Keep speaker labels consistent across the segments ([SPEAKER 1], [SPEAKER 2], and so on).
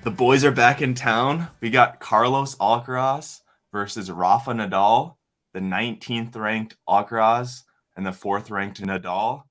[SPEAKER 1] The boys are back in town. We got Carlos Alcaraz versus Rafa Nadal, the 19th ranked Alcaraz and the 4th ranked Nadal.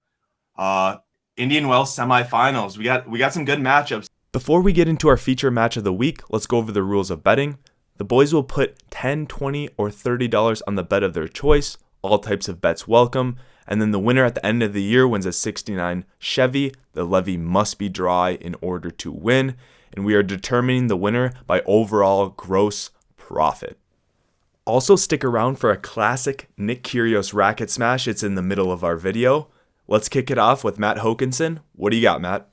[SPEAKER 1] Indian Wells semifinals. We got some good matchups. Before we get into our feature match of the week, let's go over the rules of betting. The boys will put $10, $20, or $30 on the bet of their choice. All types of bets welcome. And then the winner at the end of the year wins a '69 Chevy. The levy must be dry in order to win. And we are determining the winner by overall gross profit. Also stick around for a classic Nick Kyrgios Racket Smash. It's in the middle of our video. Let's kick it off with Matt Hokinson. What do you got, Matt?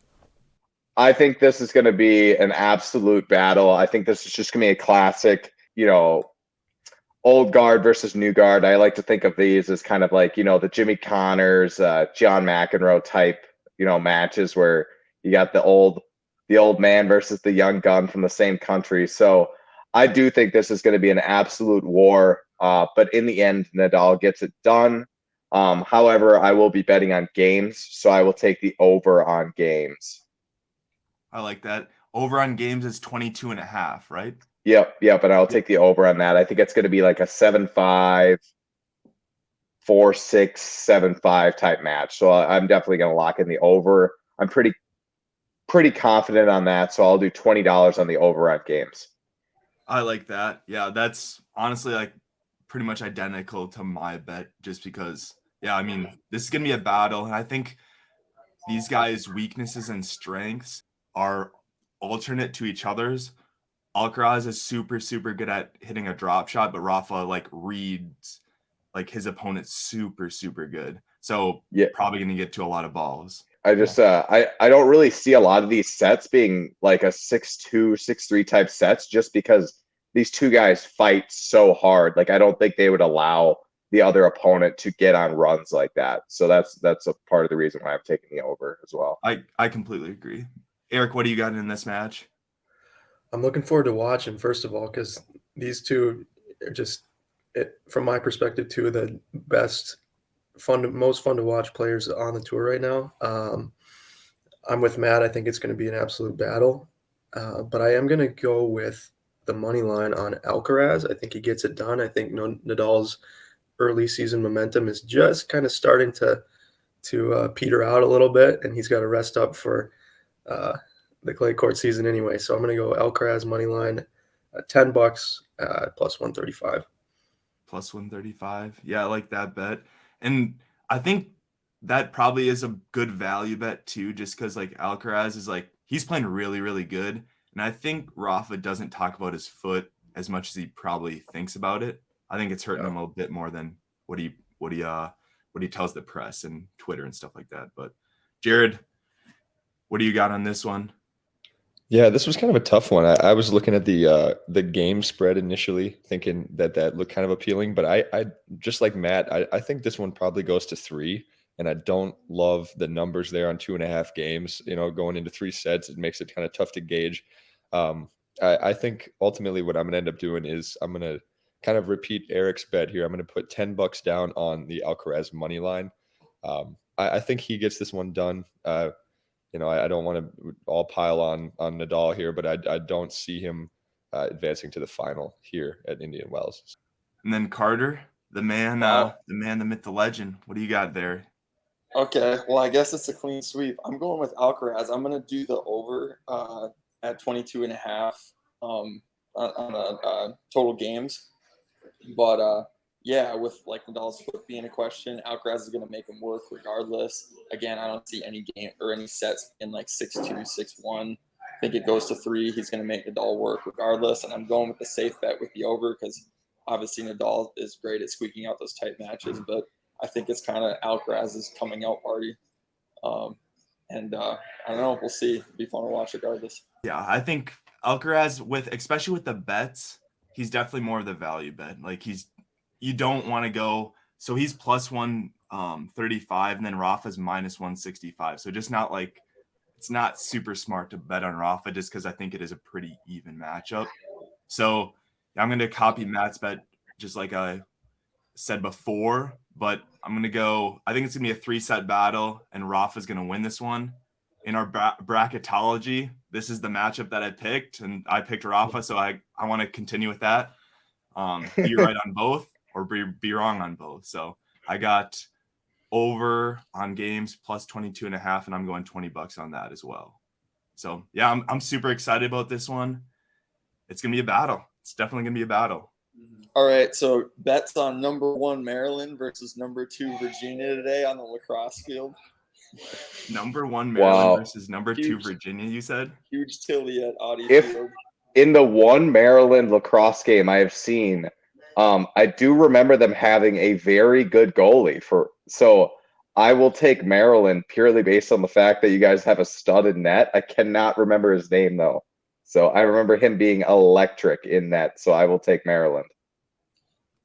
[SPEAKER 2] I think this is going to be an absolute battle. I think this is just going to be a classic, old guard versus new guard. I like to think of these as kind of like, the Jimmy Connors, John McEnroe type, matches where you got the old man versus the young gun from the same country. So I do think this is going to be an absolute war. But in the end, Nadal gets it done. However, I will be betting on games, so I will take the over on games.
[SPEAKER 1] I like that. Over on games is 22.5, right?
[SPEAKER 2] Yep, but I'll take the over on that. I think it's going to be like a 7-5, 4-6, 7-5 type match. So I'm definitely going to lock in the over. I'm pretty confident on that, so I'll do $20 on the over on games.
[SPEAKER 1] I like that. Yeah, that's honestly like pretty much identical to my bet just because, this is going to be a battle. And I think these guys' weaknesses and strengths are alternate to each other's. Alcaraz is super, super good at hitting a drop shot, but Rafa reads his opponent super, super good. So probably going to get to a lot of balls.
[SPEAKER 2] I just I don't really see a lot of these sets being like a 6-2, 6-3 type sets just because these two guys fight so hard. Like I don't think they would allow the other opponent to get on runs like that. So that's a part of the reason why I'm taking the over as well.
[SPEAKER 1] I completely agree. Eric, what do you got in this match?
[SPEAKER 3] I'm looking forward to watching, first of all, because these two are just, from my perspective, two of the most fun to watch players on the tour right now. I'm with Matt. I think it's going to be an absolute battle, but I am going to go with the money line on Alcaraz. I think he gets it done. I think Nadal's early season momentum is just kind of starting to peter out a little bit, and he's got to rest up for the clay court season anyway. So I'm going to go Alcaraz money line at $10 plus 135.
[SPEAKER 1] Plus 135. Yeah, I like that bet. And I think that probably is a good value bet too, just because Alcaraz is he's playing really, really good. And I think Rafa doesn't talk about his foot as much as he probably thinks about it. I think it's hurting him a bit more than what he tells the press and Twitter and stuff like that. But Jared, what do you got on this one?
[SPEAKER 4] Yeah, this was kind of a tough one. I was looking at the game spread initially, thinking that looked kind of appealing, but I just like Matt, I think this one probably goes to 3, and I don't love the numbers there on 2.5 games. Going into 3 sets, it makes it kind of tough to gauge. I think ultimately what I'm going to end up doing is I'm going to kind of repeat Eric's bet here. I'm going to put $10 down on the Alcaraz money line. I think he gets this one done. I don't want to all pile on Nadal here, but I don't see him advancing to the final here at Indian Wells.
[SPEAKER 1] And then Carter, the man, the myth, the legend. What do you got there?
[SPEAKER 5] Okay, well, I guess it's a clean sweep. I'm going with Alcaraz. I'm going to do the over at 22.5 on total games. But with Nadal's foot being a question, Alcaraz is going to make him work regardless. Again, I don't see any game or any sets in 6-2, 6-1. I think it goes to 3. He's going to make Nadal work regardless. And I'm going with the safe bet with the over because obviously Nadal is great at squeaking out those tight matches. But I think it's kind of Alcaraz's coming out party. I don't know. We'll see. It'll be fun to watch regardless.
[SPEAKER 1] Yeah, I think Alcaraz, especially with the bets, he's definitely more of the value bet. You don't want to go. So he's plus 135, and then Rafa's minus 165. So just not it's not super smart to bet on Rafa just because I think it is a pretty even matchup. So I'm going to copy Matt's bet just like I said before, but I'm going to go. I think it's going to be a 3-set battle, and Rafa's going to win this one. in our bracketology, this is the matchup that I picked, and I picked Rafa, so I want to continue with that. Be right on both or be wrong on both. So I got over on games plus 22.5, and I'm going $20 on that as well. So yeah, I'm super excited about this one. It's gonna be a battle. It's definitely gonna be a battle.
[SPEAKER 5] All right, so bets on number 1 Maryland versus number 2 Virginia today on the lacrosse field.
[SPEAKER 1] Number 1 Maryland
[SPEAKER 2] Wow.
[SPEAKER 1] versus number 2 Virginia, you said?
[SPEAKER 5] Huge Tilly at Audi
[SPEAKER 2] If
[SPEAKER 5] Field.
[SPEAKER 2] in the one Maryland lacrosse game I have seen, I do remember them having a very good goalie so I will take Maryland purely based on the fact that you guys have a studded net. I cannot remember his name though. So I remember him being electric in net. So I will take Maryland.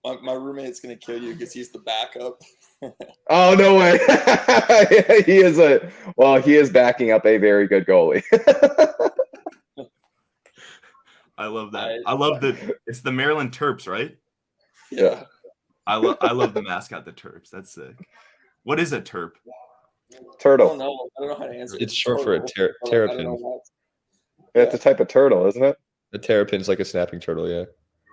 [SPEAKER 5] My roommate's gonna kill you because he's the backup.
[SPEAKER 2] Oh no way! He is backing up a very good goalie.
[SPEAKER 1] I love that. I love it's the Maryland Terps, right?
[SPEAKER 2] Yeah.
[SPEAKER 1] I love the mascot, the Terps. That's sick. What is a terp?
[SPEAKER 2] Turtle.
[SPEAKER 5] I don't know how to answer.
[SPEAKER 4] It's short for a
[SPEAKER 5] I don't
[SPEAKER 4] terrapin.
[SPEAKER 5] know what.
[SPEAKER 2] It's a type of turtle, isn't it?
[SPEAKER 4] A terrapin's like a snapping turtle, yeah.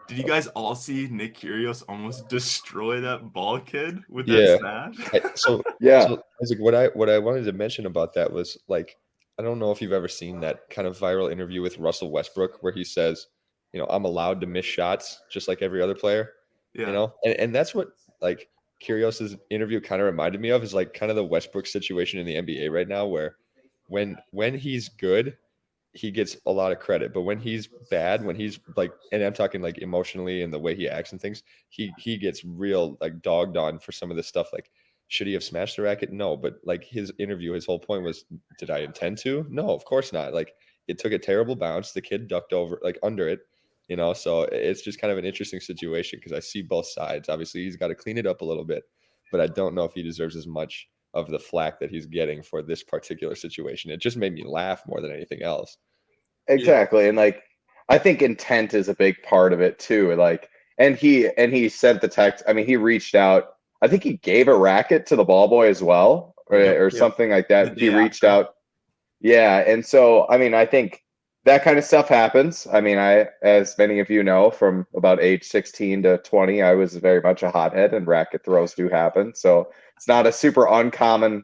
[SPEAKER 1] Did you guys all see Nick Kyrgios almost destroy that ball kid with that smash?
[SPEAKER 4] So
[SPEAKER 2] Yeah.
[SPEAKER 4] So Isaac, what I wanted to mention about that was like, I don't know if you've ever seen that kind of viral interview with Russell Westbrook where he says, you know, I'm allowed to miss shots just like every other player.
[SPEAKER 1] Yeah.
[SPEAKER 4] You know, and that's what like Kyrgios's interview kind of reminded me of, is like kind of the Westbrook situation in the NBA right now, where when he's good, he gets a lot of credit, but when he's bad, when he's like, and I'm talking like emotionally and the way he acts and things, he gets real like dogged on for some of this stuff. Like, should he have smashed the racket? No, but like his interview, his whole point was, did I intend to? No, of course not. Like, it took a terrible bounce. The kid ducked over, like under it, you know. So it's just kind of an interesting situation because I see both sides. Obviously, he's got to clean it up a little bit, but I don't know if he deserves as much of the flack that he's getting for this particular situation. It just made me laugh more than anything else.
[SPEAKER 2] Exactly. Yeah. And like, I think intent is a big part of it too. Like, and he sent the text. I mean, he reached out. I think he gave a racket to the ball boy as well, or something like that. He reached out. Yeah. And so, I mean, I think that kind of stuff happens. I mean, as many of you know, from about age 16 to 20, I was very much a hothead, and racket throws do happen. So it's not a super uncommon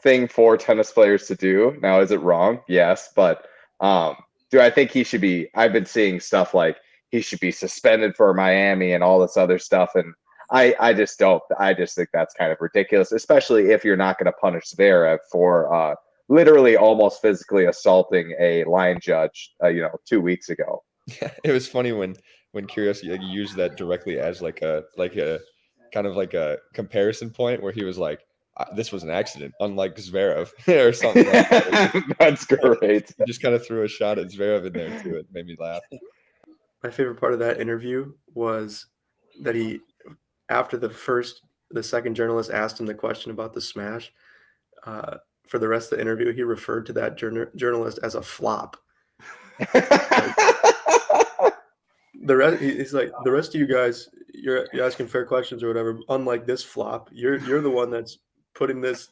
[SPEAKER 2] thing for tennis players to do. Now, is it wrong? Yes. But do I think he should be? I've been seeing stuff like he should be suspended for Miami and all this other stuff. And I just don't. I just think that's kind of ridiculous, especially if you're not going to punish Zverev for literally almost physically assaulting a line judge, 2 weeks ago.
[SPEAKER 4] Yeah, it was funny when Kyrgios used that directly as like a kind of like a comparison point where he was like, this was an accident, unlike Zverev or something like that.
[SPEAKER 2] That's great.
[SPEAKER 4] He just kind of threw a shot at Zverev in there too. It made me laugh.
[SPEAKER 3] My favorite part of that interview was that he, after the second journalist asked him the question about the smash, for the rest of the interview, he referred to that journalist as a flop. He's like, the rest of you guys, you're asking fair questions or whatever. Unlike this flop, you're the one that's putting this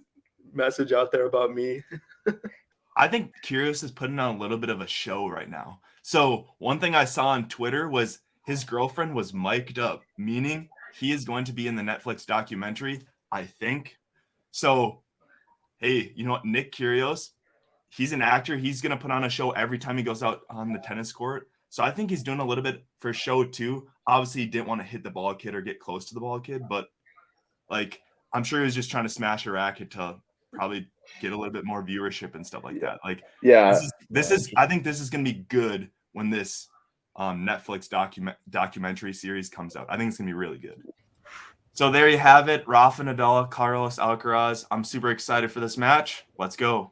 [SPEAKER 3] message out there about me.
[SPEAKER 1] I think Kyrgios is putting on a little bit of a show right now. So one thing I saw on Twitter was his girlfriend was mic'd up, meaning he is going to be in the Netflix documentary, I think. So, hey, you know what? Nick Kyrgios, he's an actor. He's going to put on a show every time he goes out on the tennis court. So I think he's doing a little bit for show too. Obviously, he didn't want to hit the ball kid or get close to the ball kid, but like, I'm sure he was just trying to smash a racket to probably get a little bit more viewership and stuff like that. Like,
[SPEAKER 2] yeah,
[SPEAKER 1] this is I think this is going to be good when this Netflix documentary series comes out. I think it's going to be really good. So there you have it. Rafa Nadal, Carlos Alcaraz. I'm super excited for this match. Let's go.